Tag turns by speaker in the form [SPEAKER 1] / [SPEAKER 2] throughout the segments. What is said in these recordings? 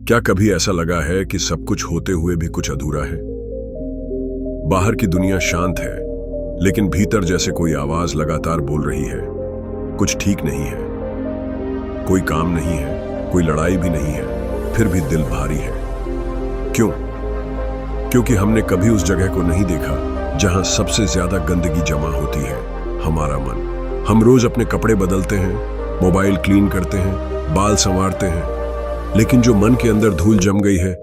[SPEAKER 1] क्या कभी ऐसा लगा है कि सब कुछ होते हुए भी कुछ अधूरा है? बाहर की दुनिया शांत है, लेकिन भीतर जैसे कोई आवाज लगातार बोल रही है, कुछ ठीक नहीं है। कोई काम नहीं है, कोई लड़ाई भी नहीं है, फिर भी दिल भारी है। क्यों? क्योंकि हमने कभी उस जगह को नहीं देखा जहां सबसे ज्यादा गंदगी जमा होती है, हमारा मन। हम रोज अपने कपड़े बदलते हैं, मोबाइल क्लीन करते हैं, बाल संवारते हैं, लेकिन जो मन के अंदर धूल जम गई है,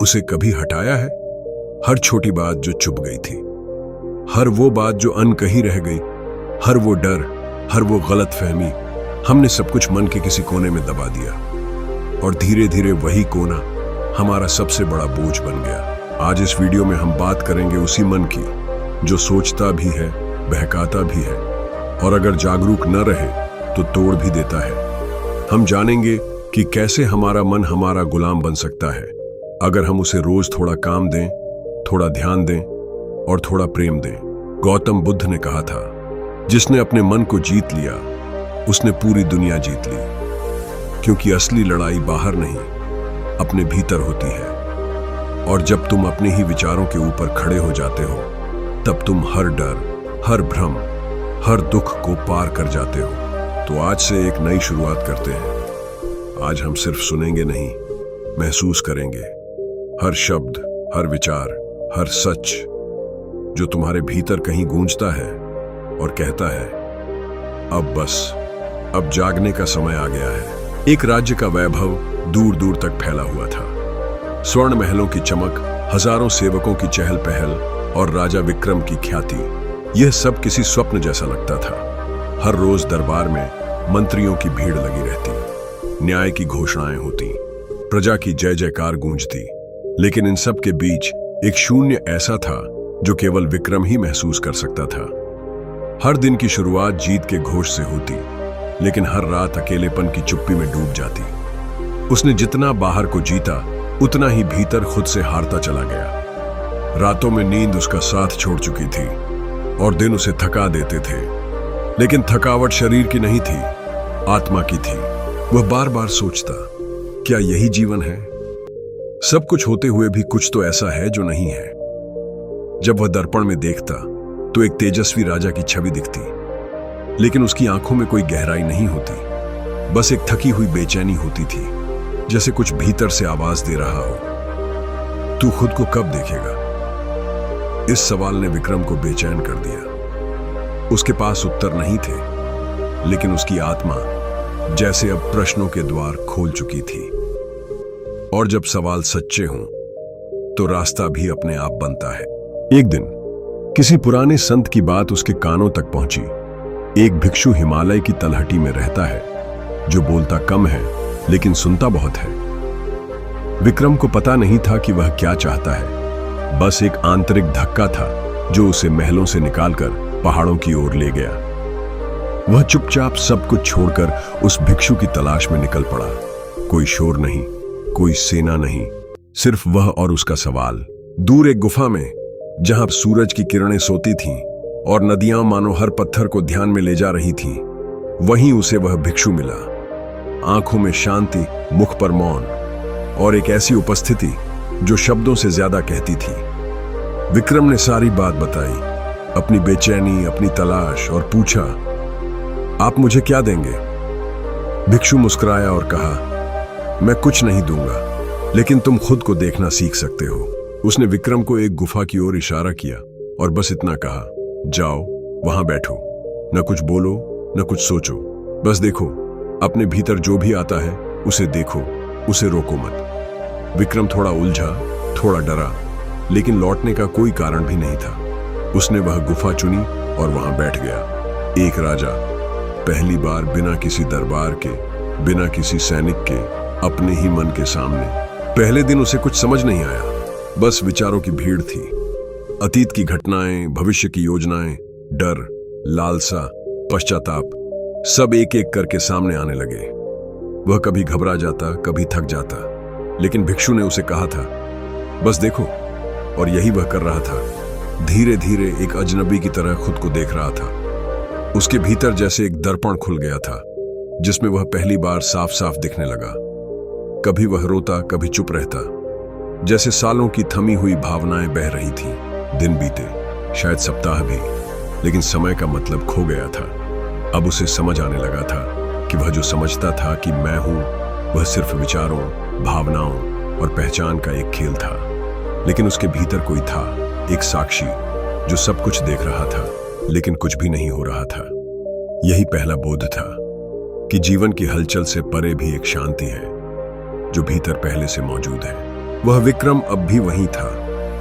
[SPEAKER 1] उसे कभी हटाया है? हर छोटी बात जो चुप गई थी, हर वो बात जो अनकही रह गई, हर वो डर, हर वो गलत फहमी, हमने सब कुछ मन के किसी कोने में दबा दिया। और धीरे धीरे वही कोना हमारा सबसे बड़ा बोझ बन गया। आज इस वीडियो में हम बात करेंगे उसी मन की, जो सोचता भी है, बहकाता भी है, और अगर जागरूक न रहे तो तोड़ भी देता है। हम जानेंगे कि कैसे हमारा मन हमारा गुलाम बन सकता है, अगर हम उसे रोज थोड़ा काम दें, थोड़ा ध्यान दें और थोड़ा प्रेम दें। गौतम बुद्ध ने कहा था, जिसने अपने मन को जीत लिया, उसने पूरी दुनिया जीत ली। क्योंकि असली लड़ाई बाहर नहीं, अपने भीतर होती है। और जब तुम अपने ही विचारों के ऊपर खड़े हो जाते हो, तब तुम हर डर, हर भ्रम, हर दुख को पार कर जाते हो। तो आज से एक नई शुरुआत करते हैं। आज हम सिर्फ सुनेंगे नहीं, महसूस करेंगे। हर शब्द, हर विचार, हर सच जो तुम्हारे भीतर कहीं गूंजता है और कहता है, अब बस, अब जागने का समय आ गया है। एक राज्य का वैभव दूर दूर तक फैला हुआ था। स्वर्ण महलों की चमक, हजारों सेवकों की चहल पहल और राजा विक्रम की ख्याति, यह सब किसी स्वप्न जैसा लगता था। हर रोज दरबार में मंत्रियों की भीड़ लगी रहती, न्याय की घोषणाएं होती, प्रजा की जय जयकार गूंजती। लेकिन इन सब के बीच एक शून्य ऐसा था जो केवल विक्रम ही महसूस कर सकता था। हर दिन की शुरुआत जीत के घोष से होती, लेकिन हर रात अकेलेपन की चुप्पी में डूब जाती। उसने जितना बाहर को जीता, उतना ही भीतर खुद से हारता चला गया। रातों में नींद उसका साथ छोड़ चुकी थी और दिन उसे थका देते थे। लेकिन थकावट शरीर की नहीं थी, आत्मा की थी। वह बार बार सोचता, क्या यही जीवन है? सब कुछ होते हुए भी कुछ तो ऐसा है जो नहीं है। जब वह दर्पण में देखता तो एक तेजस्वी राजा की छवि दिखती, लेकिन उसकी आंखों में कोई गहराई नहीं होती, बस एक थकी हुई बेचैनी होती थी, जैसे कुछ भीतर से आवाज दे रहा हो, तू खुद को कब देखेगा? इस सवाल ने विक्रम को बेचैन कर दिया। उसके पास उत्तर नहीं थे, लेकिन उसकी आत्मा जैसे अब प्रश्नों के द्वार खोल चुकी थी। और जब सवाल सच्चे हों, तो रास्ता भी अपने आप बनता है। एक दिन किसी पुराने संत की बात उसके कानों तक पहुंची। एक भिक्षु हिमालय की तलहटी में रहता है, जो बोलता कम है लेकिन सुनता बहुत है। विक्रम को पता नहीं था कि वह क्या चाहता है, बस एक आंतरिक धक्का था जो उसे महलों से निकालकर पहाड़ों की ओर ले गया। वह चुपचाप सब कुछ छोड़कर उस भिक्षु की तलाश में निकल पड़ा। कोई शोर नहीं, कोई सेना नहीं, सिर्फ वह और उसका सवाल। दूर एक गुफा में, जहां सूरज की किरणें सोती थीं और नदियां मानो हर पत्थर को ध्यान में ले जा रही थीं, वहीं उसे वह भिक्षु मिला। आंखों में शांति, मुख पर मौन और एक ऐसी उपस्थिति जो शब्दों से ज्यादा कहती थी। विक्रम ने सारी बात बताई, अपनी बेचैनी, अपनी तलाश, और पूछा, आप मुझे क्या देंगे? भिक्षु मुस्कुराया और कहा, मैं कुछ नहीं दूंगा, लेकिन तुम खुद को देखना सीख सकते हो। उसने विक्रम को एक गुफा की ओर इशारा किया और बस इतना कहा, जाओ, वहां बैठो, न कुछ बोलो, न कुछ सोचो, बस देखो। अपने भीतर जो भी आता है उसे देखो, उसे रोको मत। विक्रम थोड़ा उलझा, थोड़ा डरा, लेकिन लौटने का कोई कारण भी नहीं था। उसने वह गुफा चुनी और वहां बैठ गया। एक राजा, पहली बार बिना किसी दरबार के, बिना किसी सैनिक के, अपने ही मन के सामने। पहले दिन उसे कुछ समझ नहीं आया, बस विचारों की भीड़ थी। अतीत की घटनाएं, भविष्य की योजनाएं, डर, लालसा, पश्चाताप, सब एक एक करके सामने आने लगे। वह कभी घबरा जाता, कभी थक जाता, लेकिन भिक्षु ने उसे कहा था, बस देखो। और यही वह कर रहा था। धीरे धीरे एक अजनबी की तरह खुद को देख रहा था। उसके भीतर जैसे एक दर्पण खुल गया था, जिसमें वह पहली बार साफ साफ दिखने लगा। कभी वह रोता, कभी चुप रहता, जैसे सालों की थमी हुई भावनाएं बह रही थीं। दिन बीते, शायद सप्ताह भी, लेकिन समय का मतलब खो गया था। अब उसे समझ आने लगा था कि वह जो समझता था कि मैं हूं, वह सिर्फ विचारों, भावनाओं और पहचान का एक खेल था। लेकिन उसके भीतर कोई था, एक साक्षी, जो सब कुछ देख रहा था, लेकिन कुछ भी नहीं हो रहा था। यही पहला बोध था कि जीवन की हलचल से परे भी एक शांति है, जो भीतर पहले से मौजूद है। वह विक्रम अब भी वहीं था,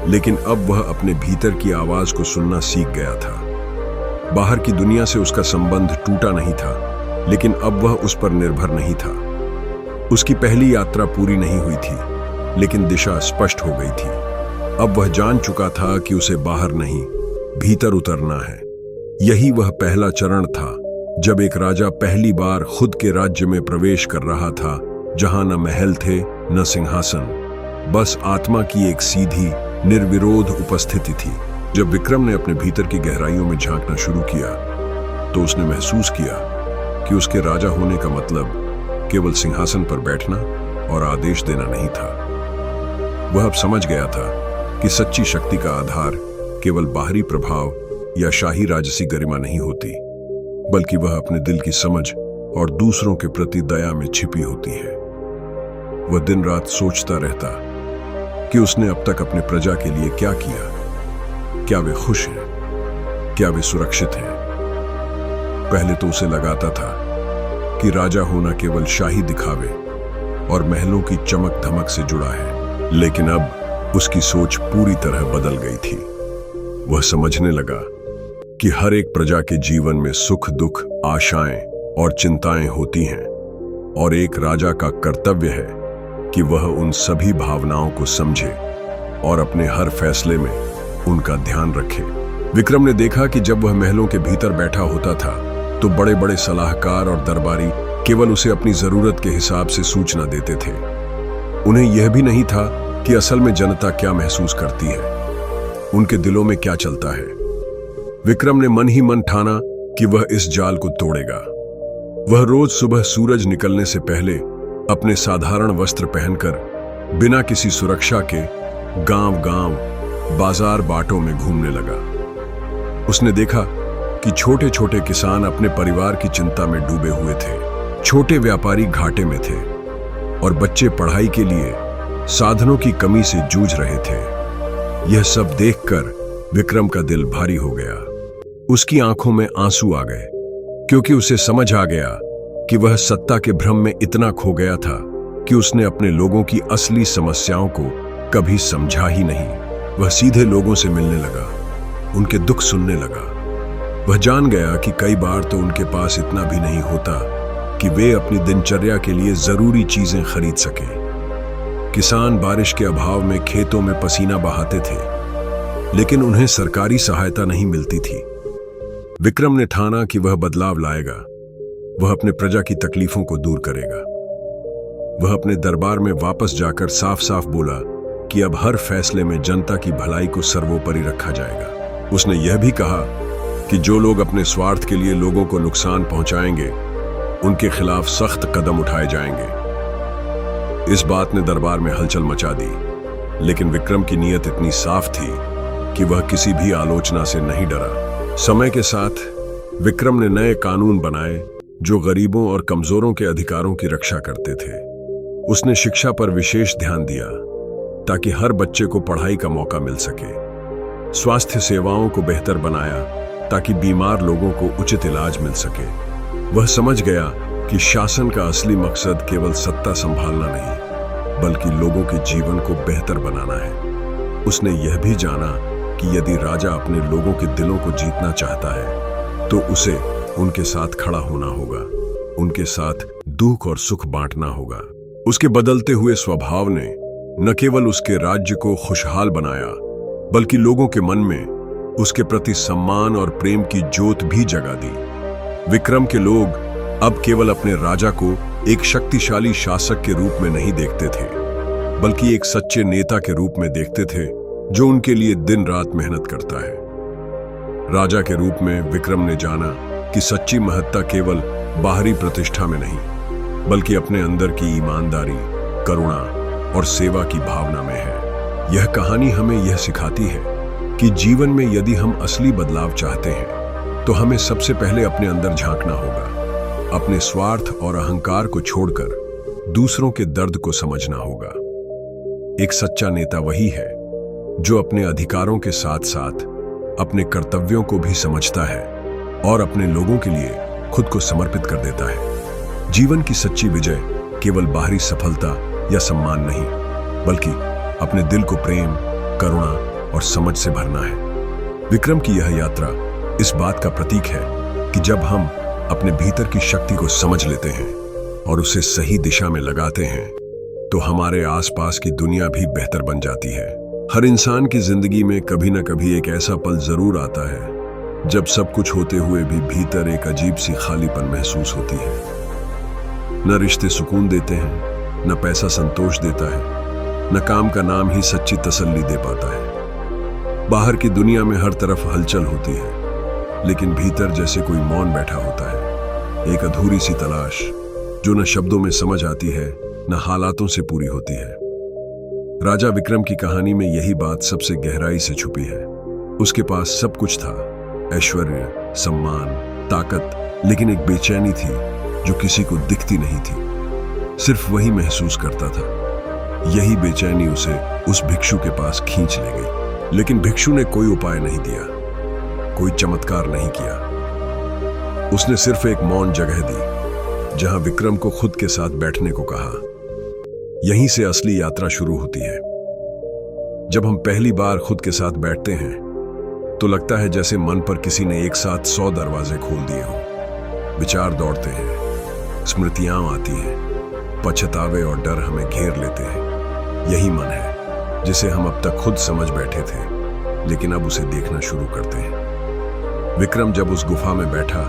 [SPEAKER 1] लेकिन अब वह अपने भीतर की आवाज को सुनना सीख गया था। बाहर की दुनिया से उसका संबंध टूटा नहीं था, लेकिन अब वह उस पर निर्भर नहीं था। उसकी पहली यात्रा पूरी नहीं हुई थी, लेकिन दिशा स्पष्ट हो गई थी। अब वह जान चुका था कि उसे बाहर नहीं, भीतर उतरना है। यही वह पहला चरण था, जब एक राजा पहली बार खुद के राज्य में प्रवेश कर रहा था, जहां न महल थे न सिंहासन, बस आत्मा की एक सीधी निर्विरोध उपस्थिति थी। जब विक्रम ने अपने भीतर की गहराइयों में झांकना शुरू किया, तो उसने महसूस किया कि उसके राजा होने का मतलब केवल सिंहासन पर बैठना और आदेश देना नहीं था। वह अब समझ गया था कि सच्ची शक्ति का आधार केवल बाहरी प्रभाव या शाही राजसी गरिमा नहीं होती, बल्कि वह अपने दिल की समझ और दूसरों के प्रति दया में छिपी होती है। वह दिन रात सोचता रहता कि उसने अब तक अपने प्रजा के लिए क्या किया। क्या वे खुश हैं? क्या वे सुरक्षित हैं? पहले तो उसे लगाता था कि राजा होना केवल शाही दिखावे और महलों की चमक धमक से जुड़ा है, लेकिन अब उसकी सोच पूरी तरह बदल गई थी। वह समझने लगा कि हर एक प्रजा के जीवन में सुख दुख, आशाएं और चिंताएं होती हैं, और एक राजा का कर्तव्य है कि वह उन सभी भावनाओं को समझे और अपने हर फैसले में उनका ध्यान रखे। विक्रम ने देखा कि जब वह महलों के भीतर बैठा होता था, तो बड़े बड़े सलाहकार और दरबारी केवल उसे अपनी जरूरत के हिसाब से सूचना देते थे। उन्हें यह भी नहीं था कि असल में जनता क्या महसूस करती है, उनके दिलों में क्या चलता है। विक्रम ने मन ही मन ठाना कि वह इस जाल को तोड़ेगा। वह रोज सुबह सूरज निकलने से पहले अपने साधारण वस्त्र पहनकर बिना किसी सुरक्षा के गांव-गांव, बाजार बाटों में घूमने लगा। उसने देखा कि छोटे छोटे किसान अपने परिवार की चिंता में डूबे हुए थे, छोटे व्यापारी घाटे में थे, और बच्चे पढ़ाई के लिए साधनों की कमी से जूझ रहे थे। यह सब देखकर विक्रम का दिल भारी हो गया। उसकी आंखों में आंसू आ गए, क्योंकि उसे समझ आ गया कि वह सत्ता के भ्रम में इतना खो गया था कि उसने अपने लोगों की असली समस्याओं को कभी समझा ही नहीं। वह सीधे लोगों से मिलने लगा, उनके दुख सुनने लगा। वह जान गया कि कई बार तो उनके पास इतना भी नहीं होता कि वे अपनी दिनचर्या के लिए जरूरी चीजें खरीद सकें। किसान बारिश के अभाव में खेतों में पसीना बहाते थे, लेकिन उन्हें सरकारी सहायता नहीं मिलती थी। विक्रम ने ठाना कि वह बदलाव लाएगा। वह अपने प्रजा की तकलीफों को दूर करेगा। वह अपने दरबार में वापस जाकर साफ साफ बोला कि अब हर फैसले में जनता की भलाई को सर्वोपरि रखा जाएगा। उसने यह भी कहा कि जो लोग अपने स्वार्थ के लिए लोगों को नुकसान पहुंचाएंगे, उनके खिलाफ सख्त कदम उठाए जाएंगे। इस बात ने दरबार में हलचल मचा दी, लेकिन विक्रम की नीयत इतनी साफ थी कि वह किसी भी आलोचना से नहीं डरा। समय के साथ विक्रम ने नए कानून बनाए जो गरीबों और कमजोरों के अधिकारों की रक्षा करते थे। उसने शिक्षा पर विशेष ध्यान दिया ताकि हर बच्चे को पढ़ाई का मौका मिल सके। स्वास्थ्य सेवाओं को बेहतर बनाया ताकि बीमार लोगों को उचित इलाज मिल सके। वह समझ गया कि शासन का असली मकसद केवल सत्ता संभालना नहीं, बल्कि लोगों के जीवन को बेहतर बनाना है। उसने यह भी जाना कि यदि राजा अपने लोगों के दिलों को जीतना चाहता है, तो उसे उनके साथ खड़ा होना होगा, उनके साथ दुख और सुख बांटना होगा। उसके बदलते हुए स्वभाव ने न केवल उसके राज्य को खुशहाल बनाया, बल्कि लोगों के मन में उसके प्रति सम्मान और प्रेम की ज्योत भी जगा दी। विक्रम के लोग अब केवल अपने राजा को एक शक्तिशाली शासक के रूप में नहीं देखते थे, बल्कि एक सच्चे नेता के रूप में देखते थे जो उनके लिए दिन रात मेहनत करता है। राजा के रूप में विक्रम ने जाना कि सच्ची महत्ता केवल बाहरी प्रतिष्ठा में नहीं, बल्कि अपने अंदर की ईमानदारी, करुणा और सेवा की भावना में है। यह कहानी हमें यह सिखाती है कि जीवन में यदि हम असली बदलाव चाहते हैं तो हमें सबसे पहले अपने अंदर झांकना होगा। अपने स्वार्थ और अहंकार को छोड़कर दूसरों के दर्द को समझना होगा। एक सच्चा नेता वही है जो अपने अधिकारों के साथ साथ अपने कर्तव्यों को भी समझता है और अपने लोगों के लिए खुद को समर्पित कर देता है। जीवन की सच्ची विजय केवल बाहरी सफलता या सम्मान नहीं, बल्कि अपने दिल को प्रेम, करुणा और समझ से भरना है। विक्रम की यह यात्रा इस बात का प्रतीक है कि जब हम अपने भीतर की शक्ति को समझ लेते हैं और उसे सही दिशा में लगाते हैं तो हमारे आसपास की दुनिया भी बेहतर बन जाती है। हर इंसान की जिंदगी में कभी न कभी एक ऐसा पल जरूर आता है जब सब कुछ होते हुए भी भीतर एक अजीब सी खालीपन महसूस होती है। न रिश्ते सुकून देते हैं, न पैसा संतोष देता है, न काम का नाम ही सच्ची तसल्ली दे पाता है। बाहर की दुनिया में हर तरफ हलचल होती है, लेकिन भीतर जैसे कोई मौन बैठा होता है। एक अधूरी सी तलाश जो न शब्दों में समझ आती है, न हालातों से पूरी होती है। राजा विक्रम की कहानी में यही बात सबसे गहराई से छुपी है। उसके पास सब कुछ था, ऐश्वर्य, सम्मान, ताकत, लेकिन एक बेचैनी थी जो किसी को दिखती नहीं थी। सिर्फ वही महसूस करता था। यही बेचैनी उसे उस भिक्षु के पास खींच ले गई। लेकिन भिक्षु ने कोई उपाय नहीं दिया, कोई चमत्कार नहीं किया। उसने सिर्फ एक मौन जगह दी जहां विक्रम को खुद के साथ बैठने को कहा। यहीं से असली यात्रा शुरू होती है। जब हम पहली बार खुद के साथ बैठते हैं तो लगता है जैसे मन पर किसी ने एक साथ 100 दरवाजे खोल दिए हों। विचार दौड़ते हैं, स्मृतियां आती हैं, पछतावे और डर हमें घेर लेते हैं। यही मन है जिसे हम अब तक खुद समझ बैठे थे, लेकिन अब उसे देखना शुरू करते हैं। विक्रम जब उस गुफा में बैठा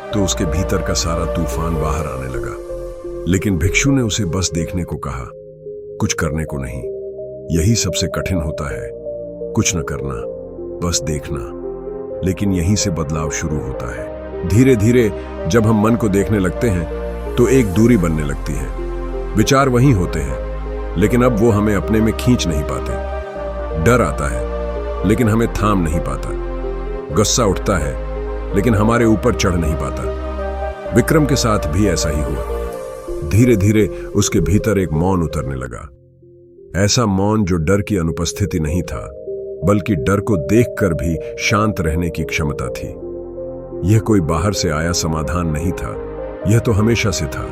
[SPEAKER 1] तो उसके भीतर का सारा तूफान बाहर आने लगा, लेकिन भिक्षु ने उसे बस देखने को कहा, कुछ करने को नहीं। यही सबसे कठिन होता है, कुछ न करना, बस देखना। लेकिन यहीं से बदलाव शुरू होता है। धीरे धीरे जब हम मन को देखने लगते हैं तो एक दूरी बनने लगती है। विचार वही होते हैं, लेकिन अब वो हमें अपने में खींच नहीं पाते। डर आता है, लेकिन हमें थाम नहीं पाता। गुस्सा उठता है, लेकिन हमारे ऊपर चढ़ नहीं पाता। विक्रम के साथ भी ऐसा ही हुआ। धीरे धीरे उसके भीतर एक मौन उतरने लगा। ऐसा मौन जो डर की अनुपस्थिति नहीं था, बल्कि डर को देखकर भी शांत रहने की क्षमता थी। यह कोई बाहर से आया समाधान नहीं था, यह तो हमेशा से था।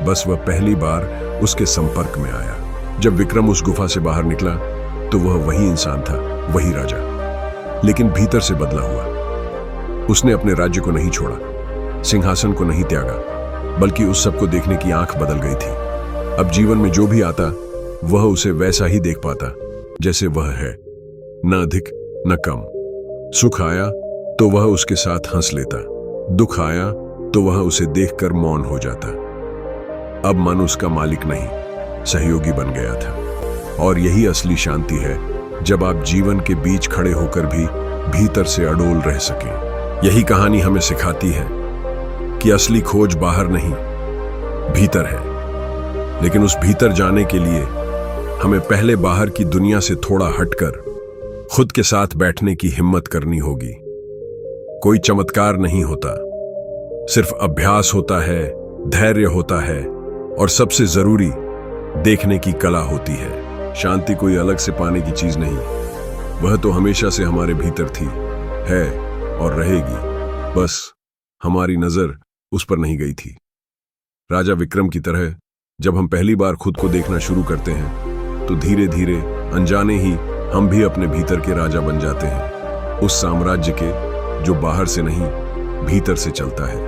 [SPEAKER 1] बस वह पहली बार उसके संपर्क में आया। जब विक्रम उस गुफा से बाहर निकला तो वह वही इंसान था, वही राजा, लेकिन भीतर से बदला हुआ। उसने अपने राज्य को नहीं छोड़ा, सिंहासन को नहीं त्यागा, बल्कि उस सबको देखने की आंख बदल गई थी। अब जीवन में जो भी आता वह उसे वैसा ही देख पाता जैसे वह है, न अधिक न कम। सुख आया तो वह उसके साथ हंस लेता, दुख आया तो वह उसे देखकर मौन हो जाता। अब मन उसका मालिक नहीं, सहयोगी बन गया था। और यही असली शांति है, जब आप जीवन के बीच खड़े होकर भी भीतर से अडोल रह सकें। यही कहानी हमें सिखाती है कि असली खोज बाहर नहीं, भीतर है। लेकिन उस भीतर जाने के लिए हमें पहले बाहर की दुनिया से थोड़ा हटकर खुद के साथ बैठने की हिम्मत करनी होगी। कोई चमत्कार नहीं होता, सिर्फ अभ्यास होता है, धैर्य होता है, और सबसे जरूरी देखने की कला होती है। शांति कोई अलग से पाने की चीज नहीं, वह तो हमेशा से हमारे भीतर थी, है और रहेगी। बस हमारी नजर उस पर नहीं गई थी। राजा विक्रम की तरह जब हम पहली बार खुद को देखना शुरू करते हैं तो धीरे धीरे अनजाने ही हम भी अपने भीतर के राजा बन जाते हैं, उस साम्राज्य के जो बाहर से नहीं भीतर से चलता है।